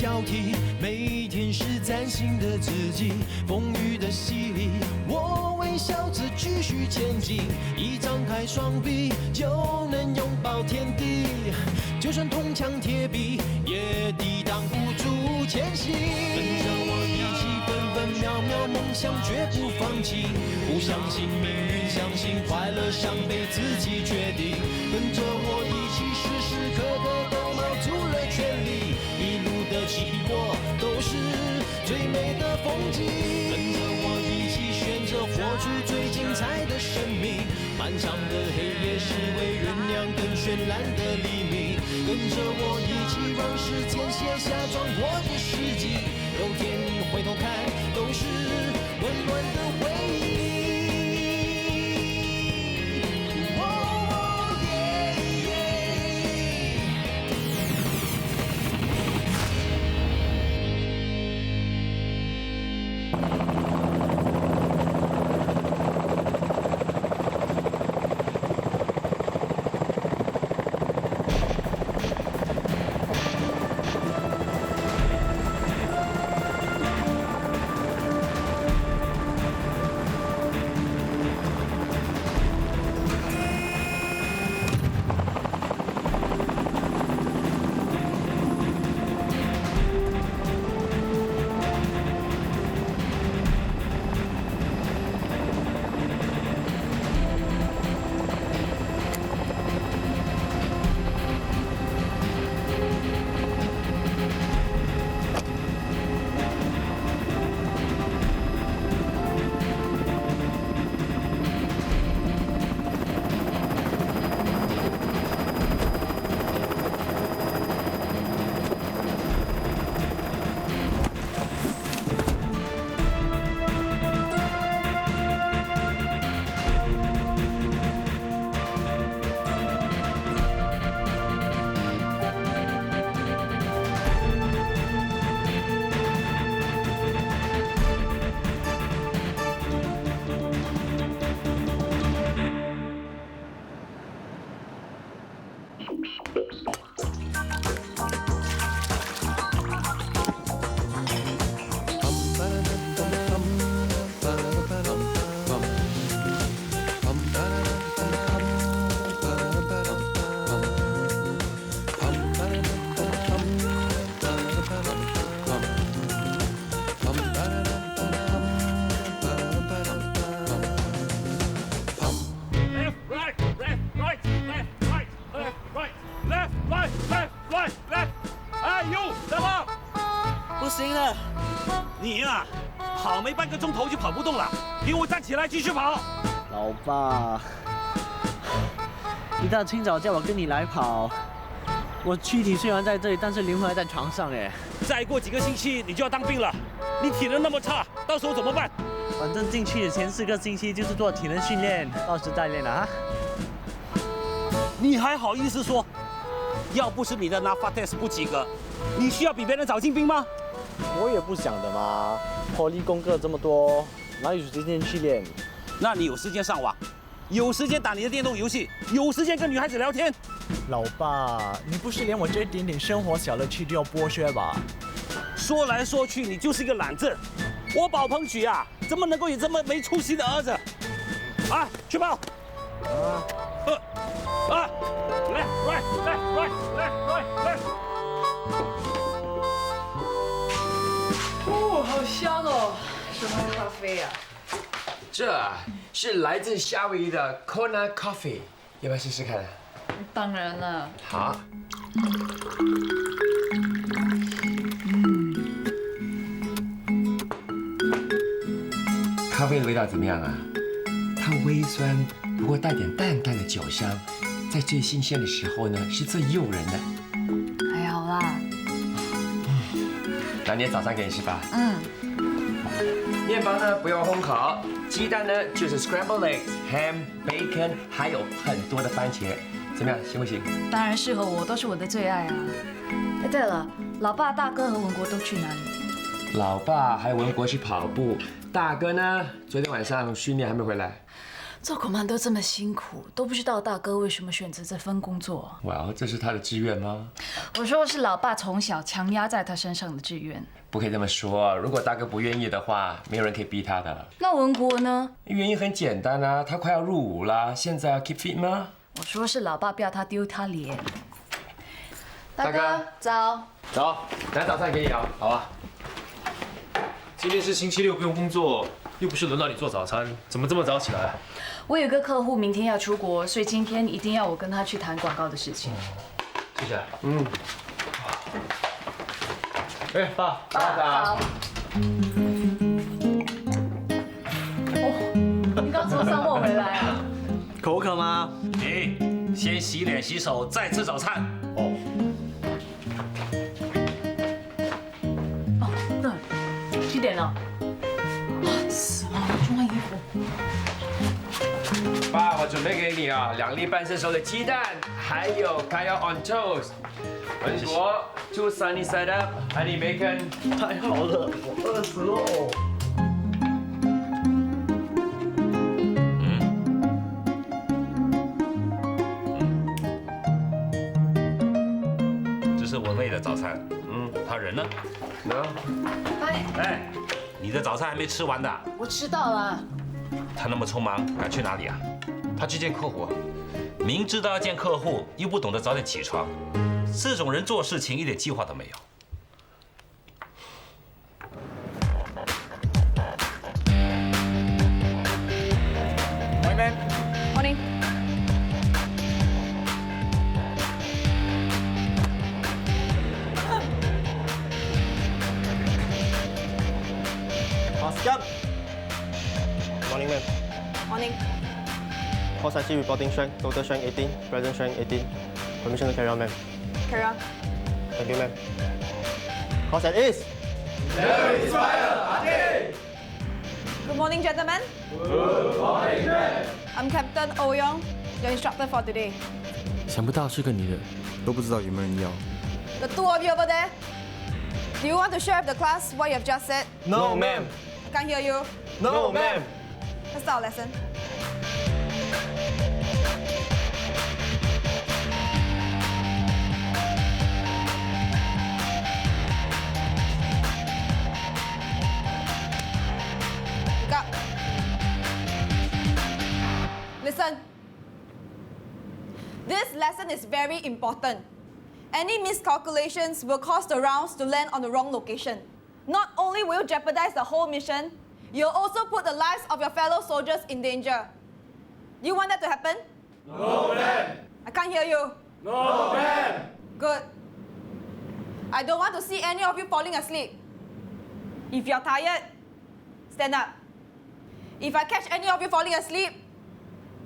交替，每天是崭新的自己。风雨的洗礼，我微笑着继续前进。一张开双臂，就能拥抱天地。就算铜墙铁壁，也抵挡不住前行。跟着我一起分分秒秒，梦想绝不放弃。不相信命运，相信快乐，想被自己决定。跟着我一起，时时刻刻都冒出了全力。一路的起落都是最美的风景。跟着我一起选择活出最精彩的生命。漫长的黑夜是为酝酿更绚烂的黎明。跟着我一起让时间写下壮阔的事迹。有天回头看，都是温暖的回忆。不行了，你呀，跑没半个钟头就跑不动了，给我站起来继续跑。老爸，一大清早叫我跟你来跑，我躯体虽然在这里，但是灵魂还在床上哎。再过几个星期你就要当兵了，你体能那么差，到时候怎么办？反正进去的前4个星期就是做体能训练，到时再练了啊。你还好意思说？要不是你的 NAPFA test 不及格，你需要比别人早进兵吗？我也不想的嘛，Poly 功课这么多，哪有时间去练？那你有时间上网，有时间打你的电动游戏，有时间跟女孩子聊天。老爸，你不是连我这一点点生活小乐趣都要剥削吧？说来说去，你就是一个懒字。我保鹏举啊，怎么能够有这么没出息的儿子？啊，去跑！left right left right left right left。哦，好香哦！什么咖啡呀？这是来自夏威夷的 Kona Coffee， 要不要试试看？当然了。好。咖啡的味道怎么样啊？它微酸，不过带点淡淡的酒香，在最新鲜的时候呢，是最诱人的。还好啦。那你早上给你吃吧。嗯。面包呢不用烘烤，鸡蛋呢就是 scrambled eggs、ham、bacon， 还有很多的番茄，怎么样，行不行？当然适合我，都是我的最爱啊。哎，对了，老爸、大哥和文国都去哪里？老爸还有文国去跑步，大哥呢昨天晚上训练还没回来。做comando这么辛苦，都不知道大哥为什么选择这份工作。哇，这是他的志愿吗？我说是老爸从小强压在他身上的志愿。不可以这么说，如果大哥不愿意的话，没有人可以逼他的。那文国呢？原因很简单啊，他快要入伍啦，现在要 keep fit 吗？我说是老爸不要他丢他脸。大大哥哥，早。走，拿早餐给你啊。好啊。今天是星期六，不用工作，又不是轮到你做早餐，怎么这么早起来？我有个客户明天要出国，所以今天一定要我跟他去谈广告的事情。谢谢。哎，爸，好。哦，你刚从沙漠回来啊？口渴吗？你先洗脸洗手，再吃早餐。哦，对，几点了？啊，死了，我穿完衣服。爸，我准备给你啊，2粒半生熟的鸡蛋，还有 kaya on toast。文国，2 sunny side up，honey bacon。太好了，我饿死喽。这是文蔚的早餐。他人呢？哎，你的早餐还没吃完的。我知道了。他那么匆忙，赶去哪里啊？他去见客户啊。明知道要见客户，又不懂得早点起床，这种人做事情一点计划都没有。Morning. Oscar. Morning, ma'am. Morning. Horse IC reporting strength, total strength 18, present strength 18. Permission to carry on, ma'am. Carry on. Thank you, ma'am. Horse at ease. Good morning, gentlemen. Good morning, ma'am. I'm Captain Oh Young, your instructor for today. 想不到是个女的，都不知道有没有人要。 The two of you over there, do you want to share with the class what you have just said? No, ma'am. I can't hear you. No, ma'am. Let's start our lesson. Look up. Listen. This lesson is very important. Any miscalculations will cause the rounds to land on the wrong location. Not only will you jeopardize the whole mission, you'll also put the lives of your fellow soldiers in danger. You want that to happen? No, ma'am. I can't hear you. No, ma'am. Good. I don't want to see any of you falling asleep. If you're tired, stand up. If I catch any of you falling asleep,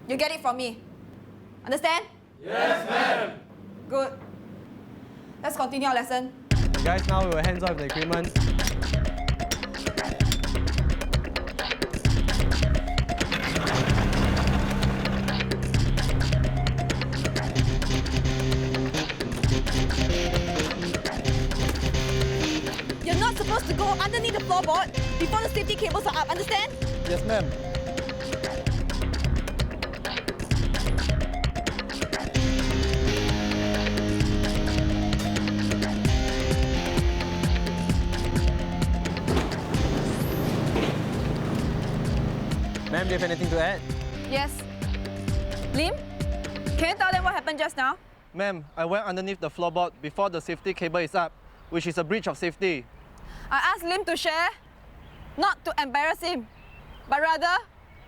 you get it from me. Understand? Yes, ma'am. Good. Let's continue our lesson. Guys, now we will hands off the equipment. You're not supposed to go underneath the floorboard before the safety cables are up, understand? Yes, ma'am. Ma'am, do you have anything to add? Yes. Lim, can you tell them what happened just now? Ma'am, I went underneath the floorboard before the safety cable is up, which is a breach of safety. I asked Lim to share, not to embarrass him, but rather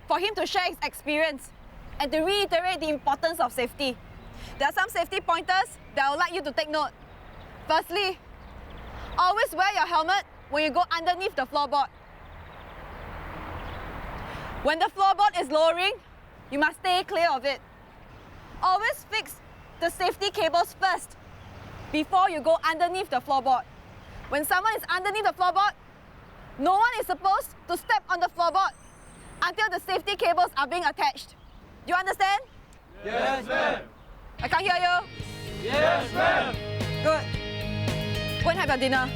for him to share his experience and to reiterate the importance of safety. There are some safety pointers that I would like you to take note. Firstly, always wear your helmet when you go underneath the floorboard. When the floorboard is lowering, you must stay clear of it. Always fix the safety cables first before you go underneath the floorboard. When someone is underneath the floorboard, no one is supposed to step on the floorboard until the safety cables are being attached. Do you understand? Yes, ma'am. I can't hear you. Yes, ma'am. Good. Go and have your dinner.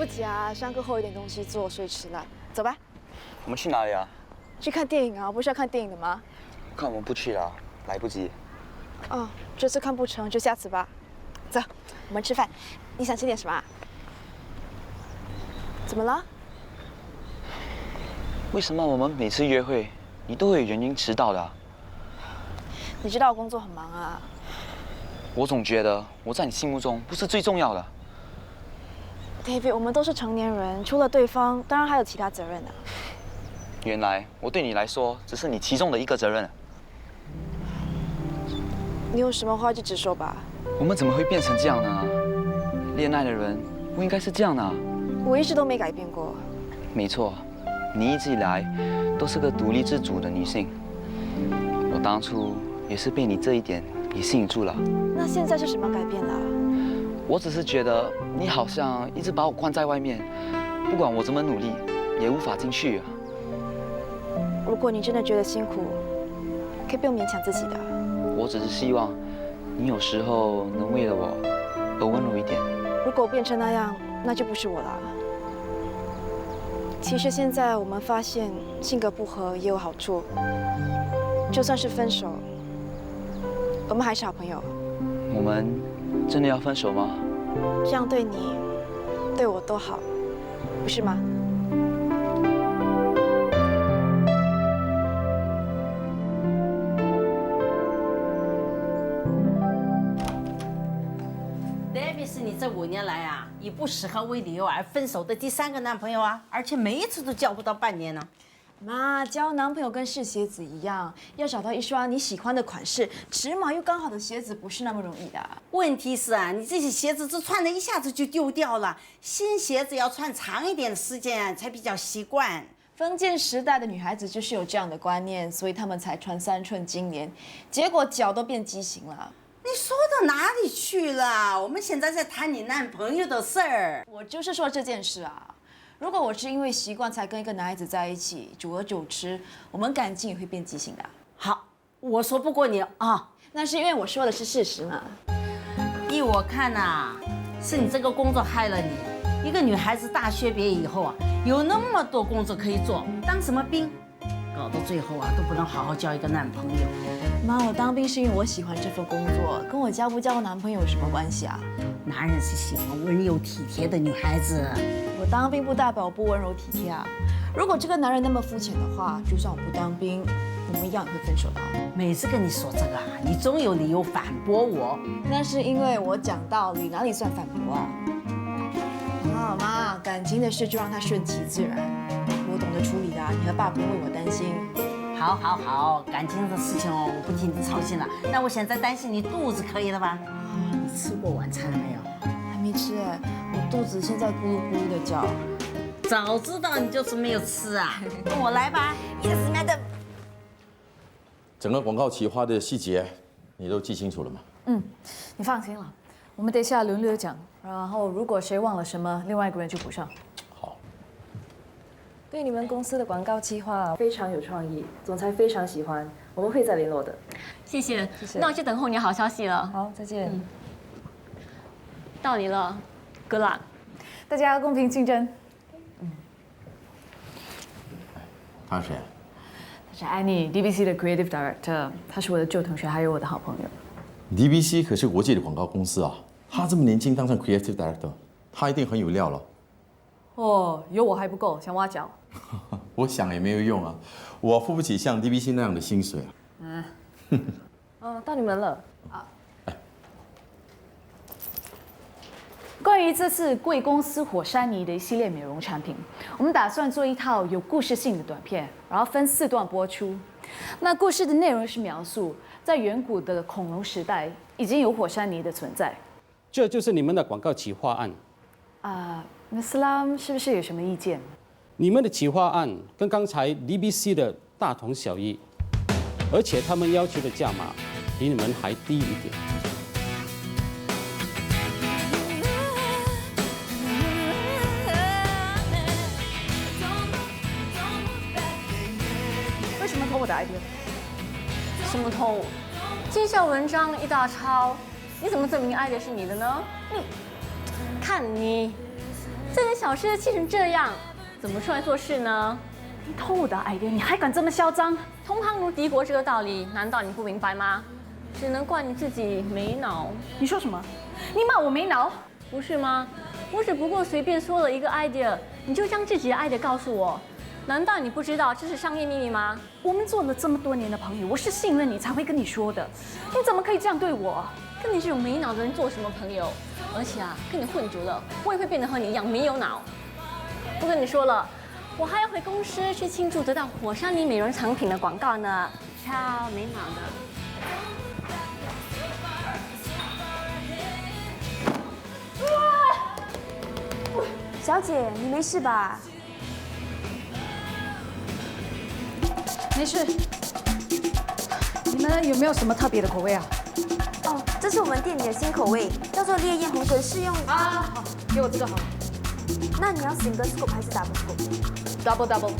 起啊，上课后有点东西做，所以迟了。走吧。我们去哪里啊？去看电影啊，不是要看电影的吗？看我们不去了，来不及。哦，这次看不成就下次吧。走，我们吃饭。你想吃点什么啊？怎么了？为什么我们每次约会，你都会有原因迟到的啊？你知道我工作很忙啊。我总觉得我在你心目中不是最重要的。David， 我们都是成年人，除了对方，当然还有其他责任啊。原来我对你来说只是你其中的一个责任。你有什么话就直说吧。我们怎么会变成这样呢？恋爱的人不应该是这样的啊。我一直都没改变过。没错，你一直以来都是个独立自主的女性。我当初也是被你这一点给吸引住了。那现在是什么改变了？我只是觉得你好像一直把我关在外面，不管我怎么努力，也无法进去啊。如果你真的觉得辛苦，可以不用勉强自己的。我只是希望你有时候能为了我而温柔一点。如果我变成那样，那就不是我了。其实现在我们发现性格不合也有好处，就算是分手，我们还是好朋友。我们真的要分手吗？这样对你、对我都好，不是吗？David 是你这5年来啊，以不适合为理由而分手的第3个男朋友啊，而且每一次都交不到半年呢。妈，交男朋友跟试鞋子一样，要找到一双你喜欢的款式、尺码又刚好的鞋子，不是那么容易的。问题是啊，你这些鞋子只穿了一下子就丢掉了，新鞋子要穿长一点的时间才比较习惯。封建时代的女孩子就是有这样的观念，所以她们才穿3寸金莲，结果脚都变畸形了。你说到哪里去了？我们现在在谈你男朋友的事儿。我就是说这件事啊。如果我是因为习惯才跟一个男孩子在一起，久而久之，我们感情也会变畸形的。好，我说不过你啊，那是因为我说的是事实嘛。依我看呐，是你这个工作害了你。一个女孩子大学毕业以后啊，有那么多工作可以做，当什么兵？搞到最后啊，都不能好好交一个男朋友。妈，我当兵是因为我喜欢这份工作，跟我交不交男朋友有什么关系啊？男人是喜欢温柔体贴的女孩子。我当兵不代表我不温柔体贴啊。如果这个男人那么肤浅的话，就算我不当兵，我们一样也会分手的。每次跟你说这个啊，你总有理由反驳我。那是因为我讲道理，哪里算反驳啊？妈，感情的事就让它顺其自然，我懂得处理的，你和爸不用为我担心。好，感情的事情哦，我不替你操心了。那我现在担心你肚子，可以了吧？你吃过晚餐了没有？还没吃哎，我肚子现在咕噜咕噜的叫。早知道你就是没有吃啊！跟我来吧。Yes, madam。整个广告企划的细节，你都记清楚了吗？你放心了，我们等一下轮流讲，然后如果谁忘了什么，另外一个人就补上。好。对你们公司的广告计划非常有创意，总裁非常喜欢，我们会再联络的。谢谢，那我就等候你好消息了。好，再见。到你了 ，Good luck，大家公平竞争。他是谁？他是 Annie，DBC 的 Creative Director， 他是我的旧同学，还有我的好朋友。DBC 可是国际的广告公司啊，他这么年轻当上 Creative Director， 他一定很有料了。哦，有我还不够，想挖角。我想也没有用啊，我付不起像 DBC 那样的薪水啊。到你们了啊。关于这次贵公司火山泥的一系列美容产品，我们打算做一套有故事性的短片，然后分4段播出。那故事的内容是描述在远古的恐龙时代已经有火山泥的存在。这就是你们的广告企划案。那斯拉姆是不是有什么意见？你们的企划案跟刚才 DBC 的大同小异，而且他们要求的价码比你们还低一点。为什么偷我的 idea？ 什么偷？绩效文章一大抄，你怎么证明 idea 是你的呢？看你，这点小事气成这样，怎么出来做事呢？你偷我的 idea， 你还敢这么嚣张？同行如敌国这个道理，难道你不明白吗？只能怪你自己没脑。你说什么？你骂我没脑？不是吗？我只不过随便说了一个 idea， 你就将自己的 idea 告诉我，难道你不知道这是商业秘密吗？我们做了这么多年的朋友，我是信任你才会跟你说的，你怎么可以这样对我？跟你这种没脑的人做什么朋友？而且啊，跟你混久了，我也会变得和你一样没有脑。不跟你说了，我还要回公司去庆祝得到火山泥美容产品的广告呢，超没脑的。小姐，你没事吧？没事。你们有没有什么特别的口味啊？哦，这是我们店里的新口味，叫做烈焰红根，是用啊，好，给我这个好。那你要single scoop还是double scoop？double。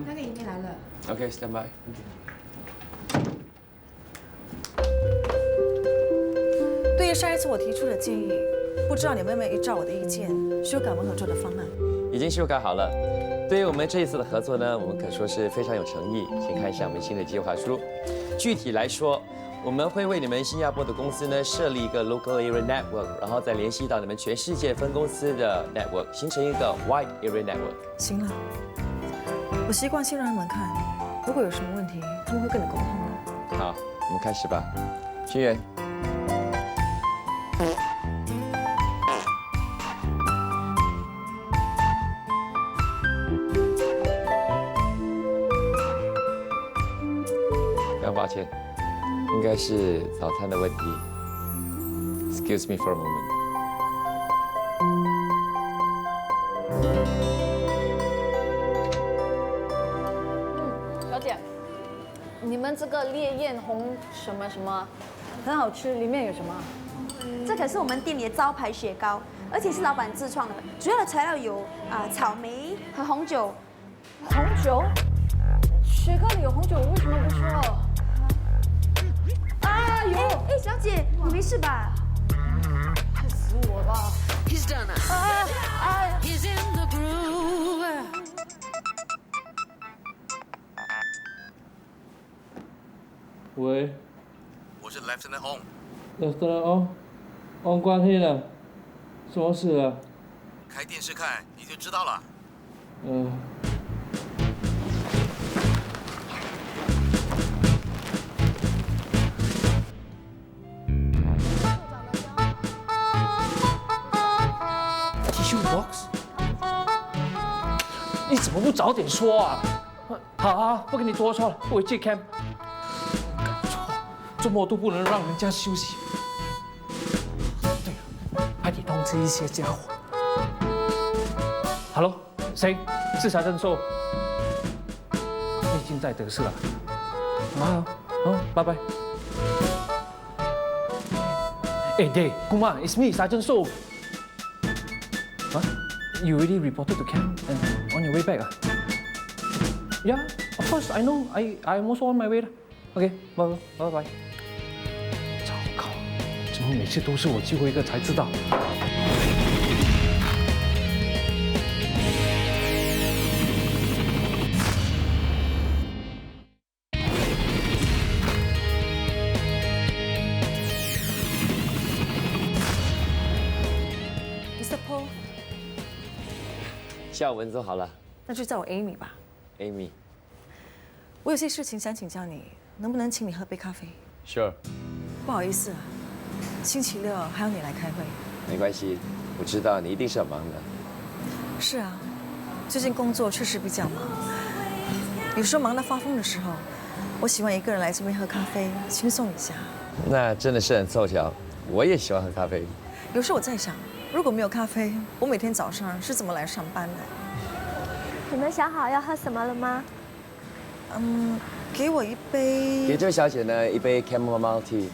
那个饮品来了。OK, stand by. 对于上一次我提出的建议，不知道你们有没有依照我的意见修改我们合作的方案？已经修改好了。对于我们这一次的合作呢，我们可说是非常有诚意。请看一下我们新的计划书。具体来说，我们会为你们新加坡的公司呢设立一个 local area network， 然后再联系到你们全世界分公司的 network， 形成一个 wide area network。行了，我习惯性让他们看，如果有什么问题，他们会跟你沟通的。好，我们开始吧。君元。非常抱歉，应该是早餐的问题。Excuse me for a moment。小姐，你们这个烈焰红什么什么很好吃，里面有什么？这可是我们店里的招牌雪糕，而且是老板自创的，主要的材料有草莓和红酒。红酒？雪糕里有红酒，为什么不说？啊，有！哎，小姐，你没事吧？害死我了！喂，我是 Lieutenant Ong。Lieutenant Ong，关黑了，什么事啊？开电视看你就知道了。Tissue box？ 你怎么不早点说啊？好啊，不跟你多说了，回去 camp。周末都不能让人家休息。对了，快点通知一些家伙。Hello， 谁？是财政寿。你已经在德士了。拜拜。Hey, come on, it's me, Sergeant So. Huh? You already reported to camp and on your way back? Yeah, of course, I know. I'm also on my way. Okay, bye. 糟糕，怎么每次都是我最后一个才知道？下午文做好了。那就叫我 Amy 吧。Amy。我有些事情想请教你，能不能请你喝杯咖啡 ？Sure。不好意思啊，星期六还要你来开会。没关系，我知道你一定是很忙的。是啊，最近工作确实比较忙，有时候忙到发疯的时候，我喜欢一个人来这边喝咖啡，轻松一下。那真的是很凑巧，我也喜欢喝咖啡。有时候我在想，如果没有咖啡，我每天早上是怎么来上班的？你们想好要喝什么了吗？给我一杯。给这位小姐呢一杯 chamomile tea。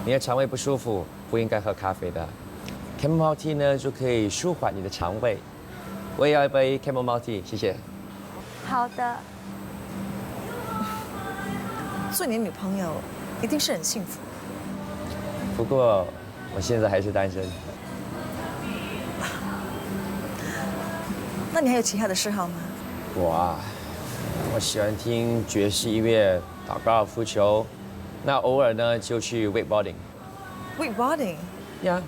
你的肠胃不舒服，不应该喝咖啡的。Chamomile tea 呢就可以舒缓你的肠胃。我也要一杯 Chamomile tea， 谢谢。好的。做你的女朋友一定是很幸福。不过我现在还是单身。那你还有其他的嗜好吗？我喜欢听爵士音乐，打高尔夫球，那偶尔呢就去 wakeboarding。wakeboarding？ 呀，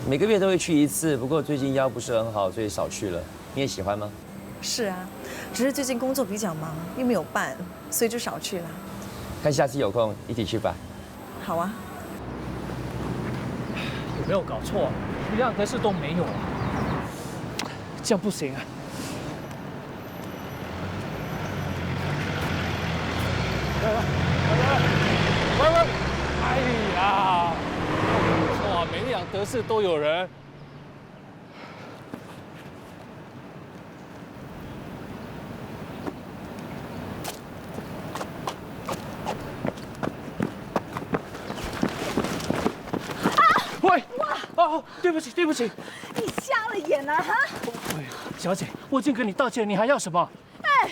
每个月都会去一次，不过最近腰不是很好，所以少去了。你也喜欢吗？是啊，只是最近工作比较忙，又没有伴，所以就少去了。看下次有空一起去吧。好啊。有没有搞错？一辆德士都没有啊！这样不行啊！喂！哎呀，哇，每辆德士都有人。哦，对不起，对不起，你瞎了眼啊！哈！小姐，我已经跟你道歉，你还要什么？哎，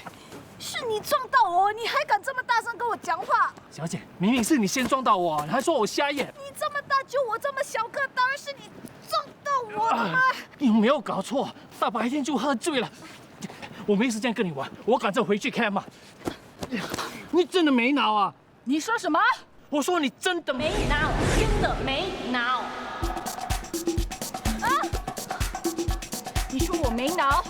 是你撞到我，你还敢这么大声跟我讲话？小姐，明明是你先撞到我，你还说我瞎眼。你这么大就我这么小个，当然是你撞到我的嘛！你有没有搞错？大白天就喝醉了，我没时间跟你玩，我赶着回去看嘛。你真的没脑啊？你说什么？我说你真的没脑，真的没脑。啊！你说我没脑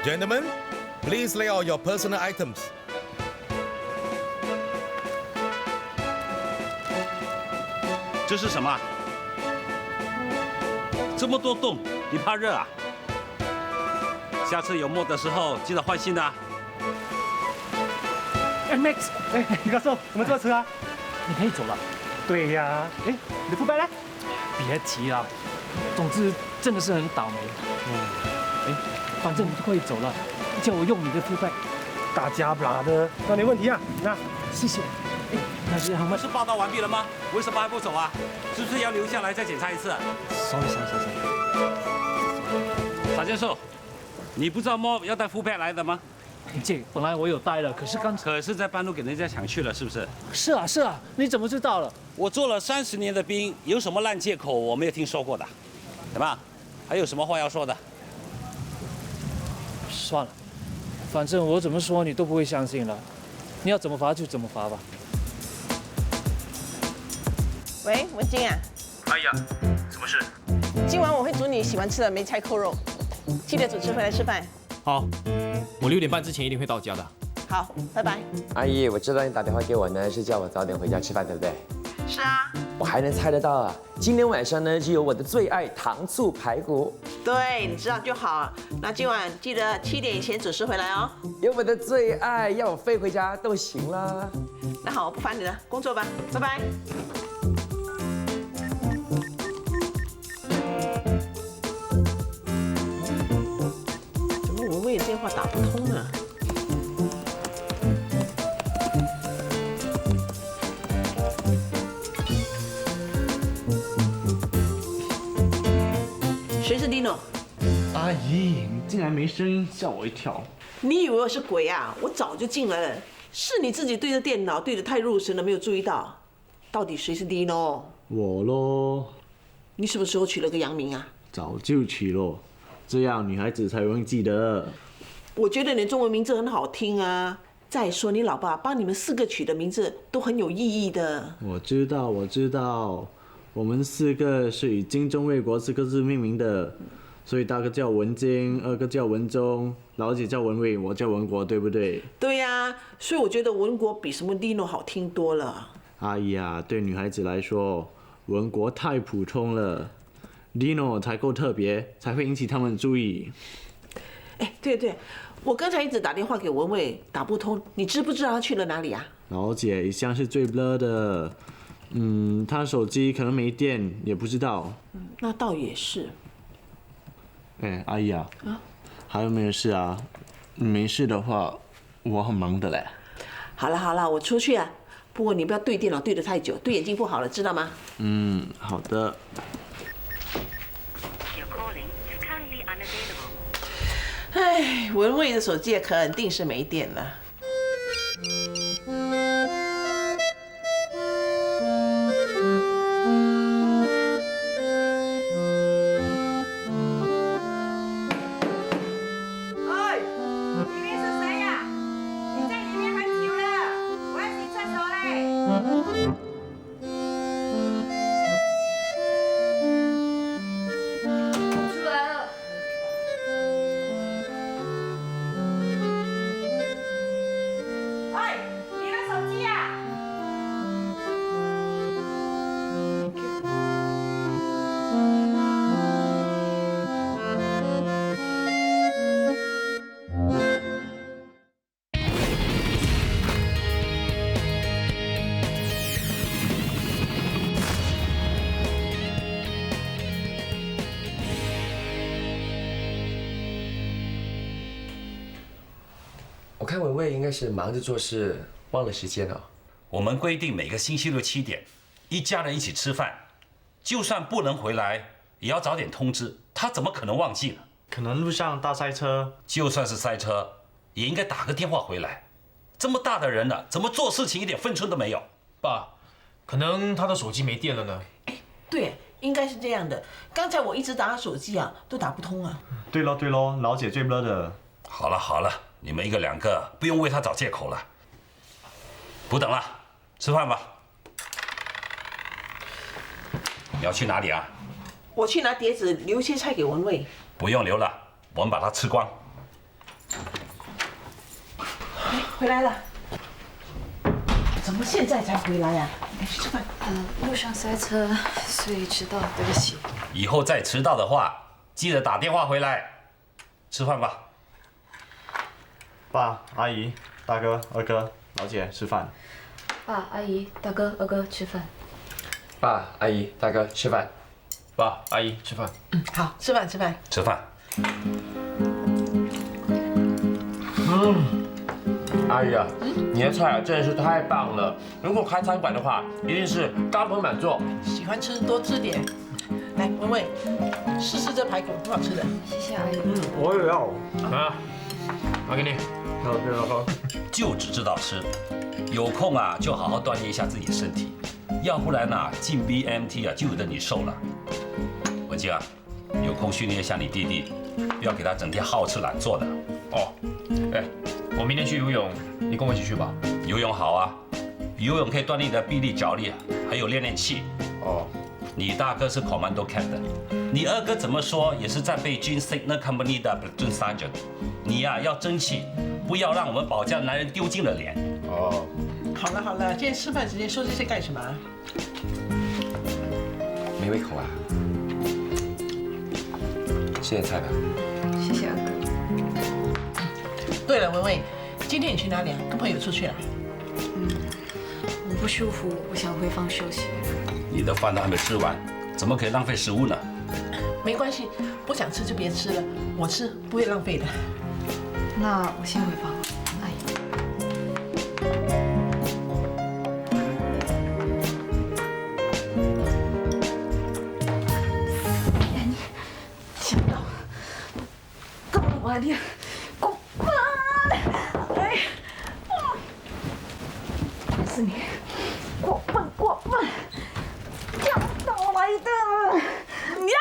？Gentlemen, please lay out your personal items. 这是什么？这么多洞，你怕热啊？下次有墨的时候记得换新的啊。哎 ，Max， 哎，李教授，我们坐车啊？你可以走了。对呀，哎，你的副班呢？别提了，总之真的是很倒霉。哎，反正你就可以走了，叫我用你的副班。大家不拉的，那没问题啊。那谢谢。哎，那是我们是报道完毕了吗？为什么还不走啊？是不是要留下来再检查一次？sorry。傻教授，你不知道莫要带副牌来的吗？这本来我有带了，可是在半路给人家抢去了，是不是？是啊，你怎么知道了？我做了30年的兵，有什么烂借口我没有听说过的？怎么？还有什么话要说的？算了，反正我怎么说你都不会相信了。你要怎么罚就怎么罚吧。喂，文晶啊。哎呀，什么事？今晚我会煮你喜欢吃的梅菜扣肉，记得准时回来吃饭。好，我6点半之前一定会到家的。好，拜拜。阿姨，我知道你打电话给我呢，是叫我早点回家吃饭，对不对？是啊。我还能猜得到啊！今天晚上呢，就有我的最爱糖醋排骨。对，你知道就好。那今晚记得7点以前准时回来哦。有我的最爱，要我飞回家都行啦。那好，我不烦你了，工作吧，拜拜。怎么文蔚的电话打不通呢？谁是 Dino？ 阿姨，你竟然没声音，吓我一跳。你以为我是鬼啊？我早就进来了，是你自己对着电脑对得太入神了，没有注意到。到底谁是 Dino？ 我咯。你什么时候取了个洋名啊？早就取了，这样女孩子才容易记得。我觉得你的中文名字很好听啊。再说你老爸帮你们4个取的名字都很有意义的。我知道。我们4个是以精忠卫国4个字命名的，所以大哥叫文京，二哥叫文忠，老姐叫文蔚，我叫文国，对不对？对呀，所以我觉得文国比什么 Dino 好听多了。阿姨啊，对女孩子来说，文国太普通了 ，Dino 才够特别，才会引起他们注意。哎，对，我刚才一直打电话给文蔚，打不通，你知不知道他去了哪里啊？老姐一向是最 blur 的，他手机可能没电，也不知道。那倒也是。哎，阿姨啊，还有没有事啊？没事的话，我很忙的嘞。好了，我出去啊。不过你不要对电脑对得太久，对眼睛不好了，知道吗？好的。哎，文蔚的手机也肯定是没电了。我看文蔚应该是忙着做事，忘了时间了。我们规定每个星期六7点，一家人一起吃饭，就算不能回来，也要早点通知。他怎么可能忘记了？可能路上大塞车，就算是塞车，也应该打个电话回来。这么大的人了，怎么做事情一点分寸都没有？爸，可能他的手机没电了呢。对，应该是这样的。刚才我一直打他手机啊，都打不通啊。对咯，老姐最 blur 的。好了，你们一个两个不用为他找借口了。不等了，吃饭吧。你要去哪里啊？我去拿碟子，留些菜给文蔚。不用留了，我们把它吃光。哎，回来了。怎么现在才回来呀？来去吃饭。路上塞车，所以迟到，对不起。以后再迟到的话，记得打电话回来。吃饭吧。爸、阿姨、大哥、二哥、老姐，吃饭。爸、阿姨、大哥、二哥吃饭。爸、阿姨、大哥吃饭。爸、阿姨吃饭。好，吃饭。吃饭。阿姨啊，你的菜啊真的是太棒了！如果开餐馆的话，一定是高朋满座。喜欢吃多吃点。来，文蔚，试这排骨，很好吃的。谢谢阿姨。我也要。啊，拿给你。好。就只知道吃，有空啊就好好锻炼一下自己的身体，要不然啊进 BMT 啊就有的你瘦了。文静啊，有空训练一下你弟弟，不要给他整天好吃懒做的。哦，哎，我明天去游泳，你跟我一起去吧。游泳好啊，游泳可以锻炼你的臂力、脚力，还有练气。哦，你大哥是 Commando Captain， 你二哥怎么说也是战备军 Signal Company 的 Platoon Sergeant。你呀要争气，不要让我们保家的男人丢尽了脸。哦，好了，现在吃饭时间，说这些干什么？没胃口啊？吃点菜吧。谢谢二哥。对了，文蔚，今天你去哪里啊？跟朋友出去啊？我不舒服，我想回房休息。你的饭都还没吃完，怎么可以浪费食物呢？没关系，不想吃就别吃了，我吃不会浪费的。那我先回房，阿姨。想到，到了晚点，滚！哎，是你，过分，这样到来的。你呀，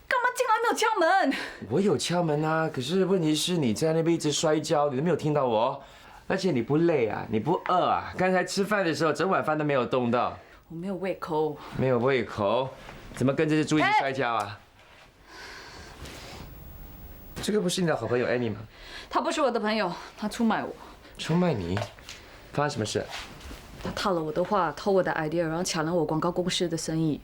干嘛进来没有敲门？我有敲门啊，可是问题是你在那边一直摔跤，你都没有听到我，而且你不累啊，你不饿啊？刚才吃饭的时候，整碗饭都没有动到。我没有胃口。没有胃口，怎么跟这只猪一起摔跤啊？这个不是你的好朋友 Annie 吗？他不是我的朋友，他出卖我。出卖你？发生什么事？他套了我的话，偷我的 idea， 然后抢了我广告公司的生意。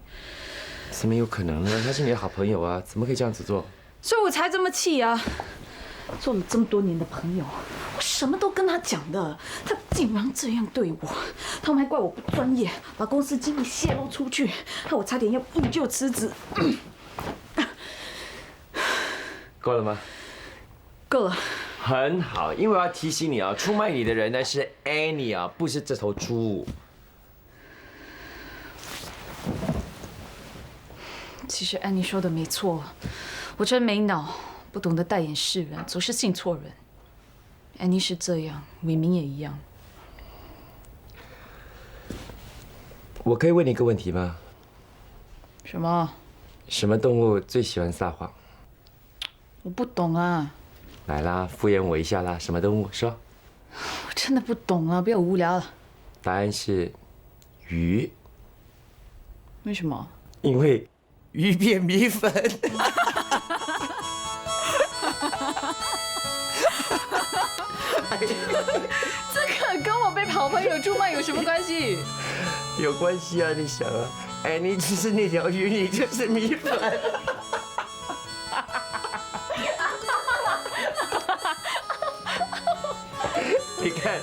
怎么有可能呢？他是你的好朋友啊，怎么可以这样子做？所以我才这么气啊！做了这么多年的朋友，我什么都跟他讲的，他竟然这样对我，他们还怪我不专业，把公司机密泄露出去，害我差点要不就辞职。够了吗？够了。很好，因为我要提醒你啊，出卖你的人呢是 Annie 啊，不是这头猪。其实安妮说的没错，我真没脑，不懂得带眼识人，总是信错人。安妮是这样，伟明也一样。我可以问你一个问题吗？什么？什么动物最喜欢撒谎？我不懂啊。来啦，敷衍我一下啦，什么动物？说。我真的不懂了，不要无聊了。答案是鱼。为什么？因为鱼变米粉。这个跟我被好朋友出卖有什么关系？有关系啊！你想啊，哎，你只是那条鱼，你就是米粉。你看，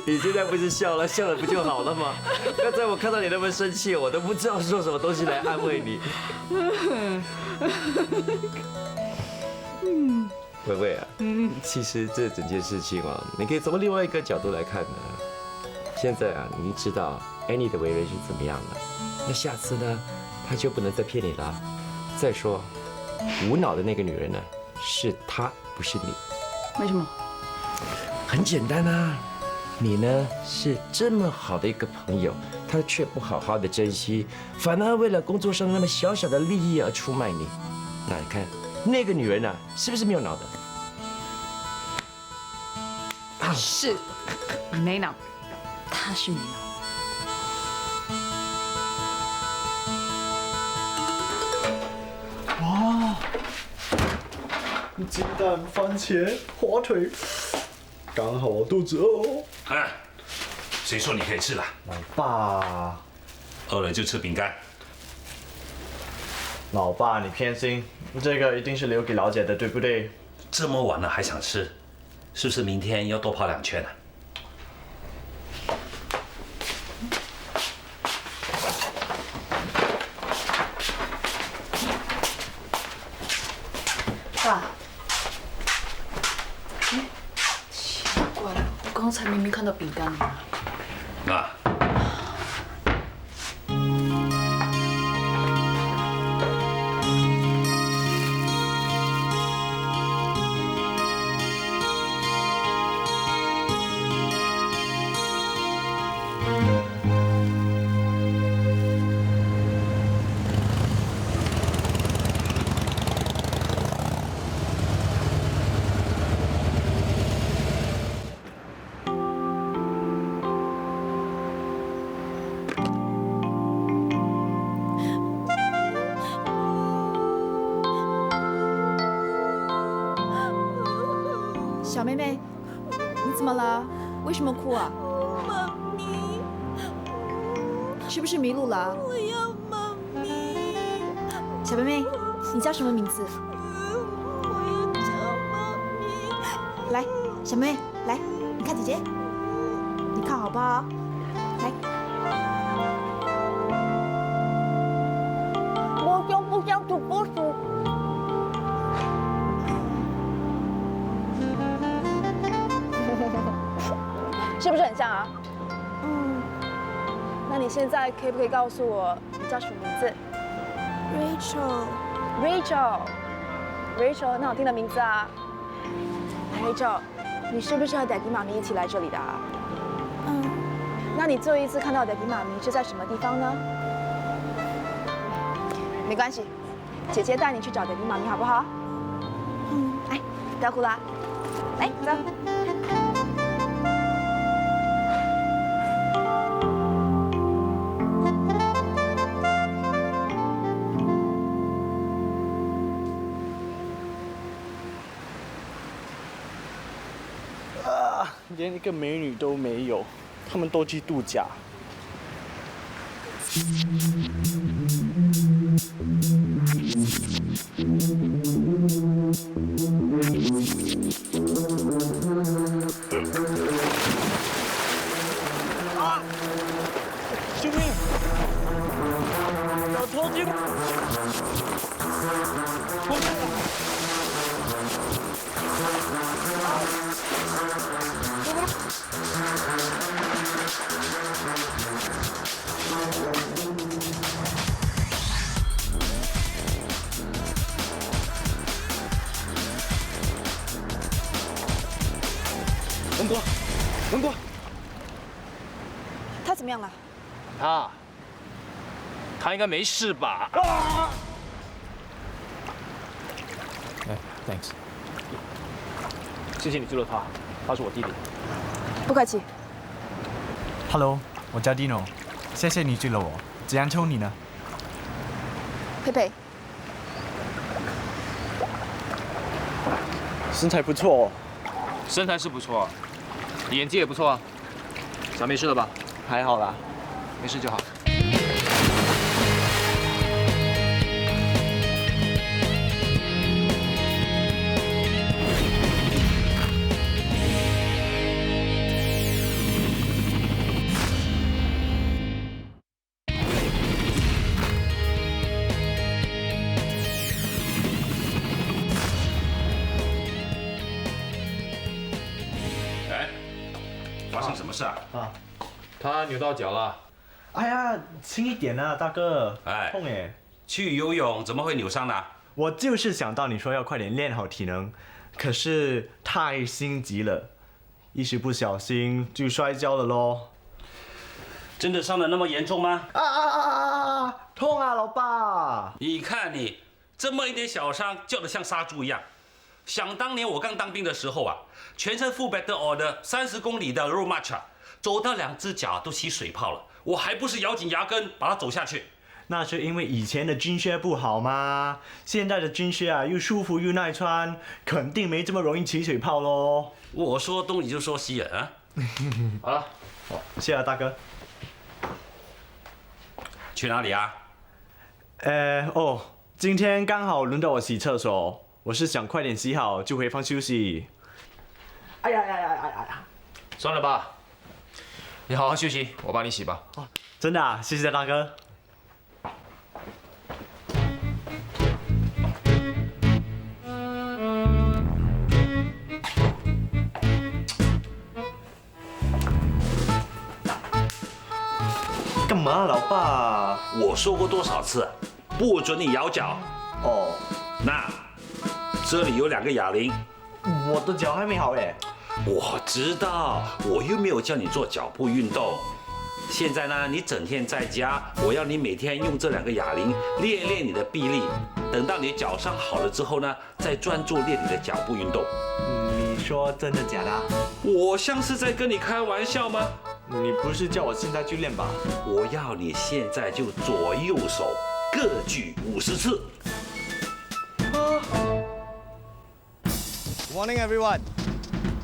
你现在不是笑了，笑了不就好了吗？刚才我看到你那么生气，我都不知道说什么东西来安慰你。薇薇啊，其实这整件事情啊，你可以从另外一个角度来看呢。现在啊，你知道 Annie 的为人是怎么样的，那下次呢，她就不能再骗你了。再说，无脑的那个女人呢，是她，不是你。为什么？很简单啊，你呢是这么好的一个朋友，他却不好好的珍惜，反而为了工作上那么小小的利益而出卖你。那你看那个女人啊，是不是没有脑的？是，你没脑，他是没脑。哇！鸡蛋、番茄、火腿。刚好我肚子饿哦。哎，谁说你可以吃了？老爸，饿了就吃饼干。老爸，你偏心，这个一定是留给老姐的，对不对？这么晚了还想吃，是不是明天要多跑2圈啊？爸。刚才明明看到饼干了。啊。小妹妹，你怎么了？为什么哭啊？妈咪，是不是迷路了？我要妈咪。小妹妹，你叫什么名字？我要找妈咪。来，小妹妹，来，你看姐姐，你看好不好？来。我不想读故事。是不是很像啊？嗯。那你现在可不可以告诉我你叫什么名字 ？Rachel，很好听的名字啊。Rachel，你是不是和 Daddy 妈咪一起来这里的啊？嗯。那你最后一次看到 Daddy 妈咪是在什么地方呢？没关系，姐姐带你去找 Daddy 妈咪好不好？嗯。来，不要哭啦，来走。连一个美女都没有，他们都去度假。啊！救命！小偷进！出来了！文国，文国，他怎么样了？他应该没事吧？哎，thanks。谢谢你救了他，他是我弟弟。不客气。Hello， 我叫 Dino， 谢谢你救了我。子阳秋你呢？佩佩，身材不错哦。身材是不错啊，演技也不错啊。咱没事了吧？还好啦，没事就好。发生什么事啊？他扭到脚了。哎呀，轻一点啊，大哥。哎，痛哎。去游泳怎么会扭伤呢？我就是想到你说要快点练好体能，可是太心急了，一时不小心就摔跤了咯。真的伤得那么严重吗？痛啊，老爸！你看你这么一点小伤，叫得像杀猪一样。想当年我刚当兵的时候啊，全身 full battle order 30公里的 road march， 走到2只脚都起水泡了，我还不是咬紧牙根把它走下去。那是因为以前的军靴不好吗？现在的军靴啊，又舒服又耐穿，肯定没这么容易起水泡咯。我说东你就说西啊。好了，谢了大哥。去哪里啊？今天刚好轮到我洗厕所，我是想快点洗好就回房休息。哎呀！算了吧，你好好休息，我帮你洗吧。真的啊，谢谢大哥。干嘛，老爸？我说过多少次，不准你咬脚。那这里有2个哑铃。我的脚还没好哎。我知道，我又没有叫你做脚部运动。现在呢，你整天在家，我要你每天用这2个哑铃练练你的臂力。等到你脚伤好了之后呢，再专注练你的脚部运动。你说真的假的？我像是在跟你开玩笑吗？你不是叫我现在去练吧？我要你现在就左右手各举50次。Good morning, everyone.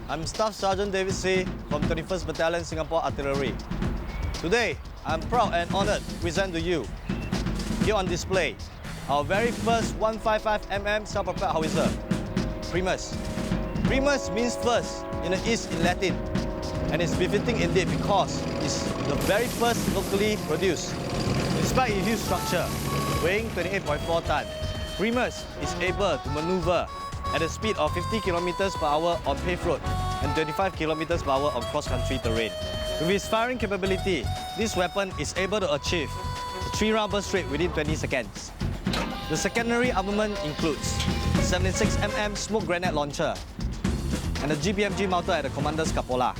I'm Staff Sergeant David C. from 21st Battalion, Singapore Artillery. Today, I'm proud and honored to present to you, here on display, our very first 155mm self-propelled howitzer, Primus. Primus means first in the East in Latin, and it's befitting indeed because it's the very first locally produced. Despite its huge structure, weighing 28.4 tons, Primus is able to maneuver at a speed of 50 km/h on paved road and 25 km/h on cross-country terrain. With its firing capability, this weapon is able to achieve a 3-round burst rate within 20 seconds. The secondary armament includes 76mm smoke grenade launcher and a GPMG mounted at the commander's cupola,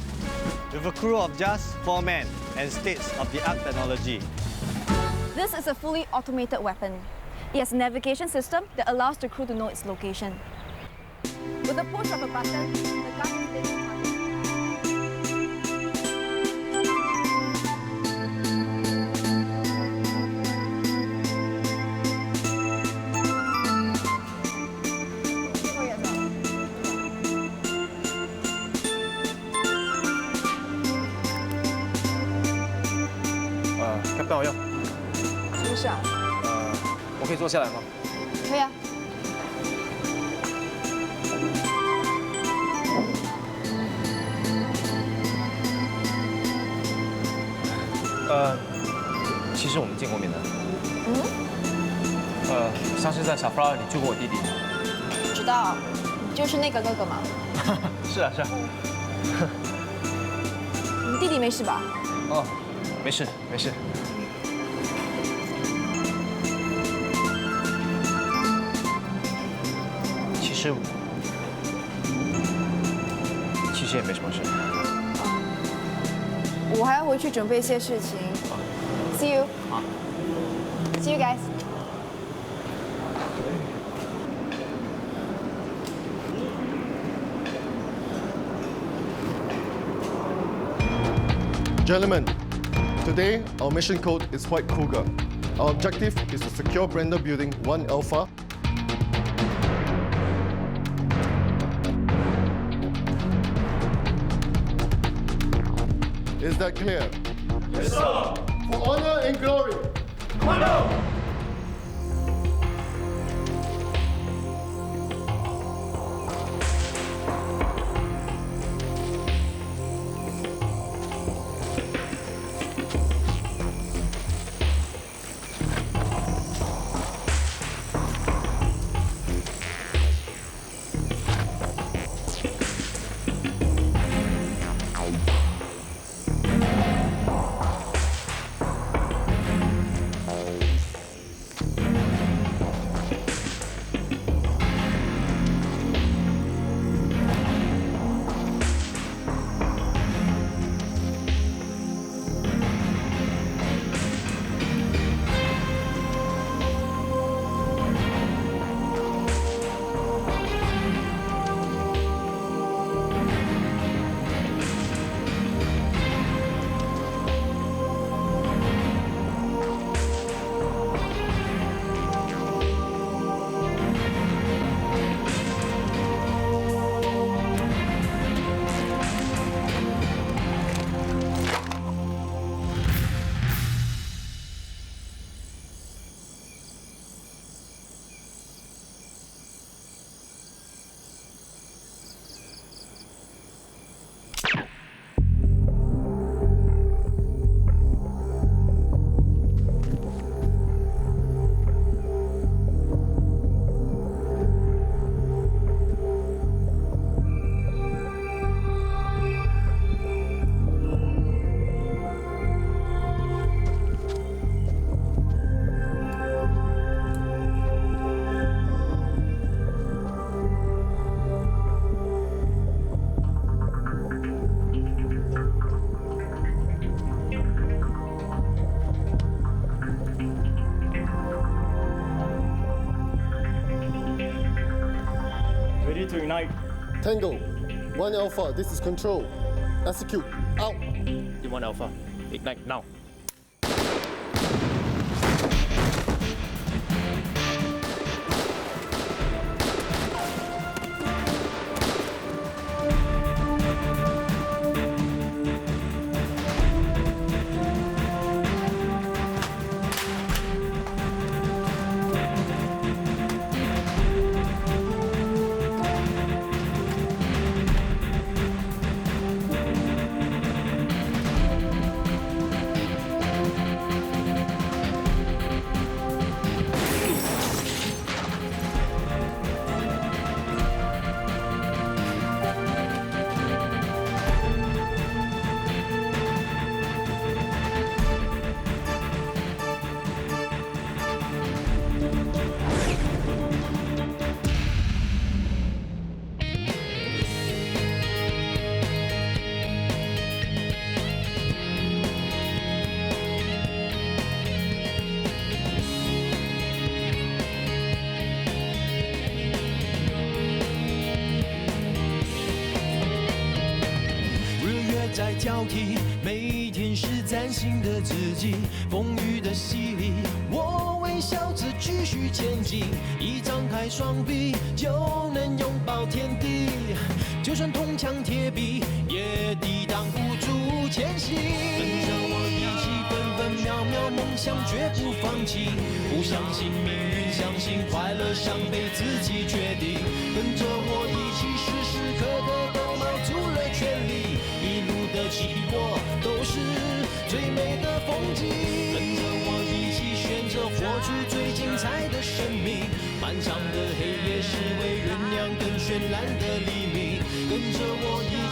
with a crew of just 4 men and state-of-the-art technology. This is a fully automated weapon. It has a navigation system that allows the crew to know its location. With the push of a button, the gun is placed on target. 刚好要。什么事啊？我可以坐下来吗？可以啊。其实我们见过面的。上次在 Safra 你救过我弟弟。知道，就是那个哥哥嘛。是啊是啊。你弟弟没事吧？哦，没事没事。其实也没什么事。我还要回去准备一些事情。See you。好。See you guys。Gentlemen, today our mission code is White Cougar. Our objective is to secure Brenda Building 1 Alpha. Is that clear? Yes, sir. For honor and glory. Commando! Ready to ignite. Tango, 1 Alpha, this is control. Execute, out. Team 1 Alpha, ignite now.交替，每天是崭新的自己。风雨的洗礼，我微笑着继续前进。一张开双臂，就能拥抱天地。就算铜墙铁壁，也抵挡不住前行。跟着我一起分分秒秒梦向，绝不放弃。不相信命运，相信快乐，想被自己决定。跟着我一起，时时刻刻都卯足了全力，一路的起落都是最美的风景。跟着我一起，选择活出最精彩的生命。漫长的黑夜是为酝酿更绚烂的黎明。跟着我一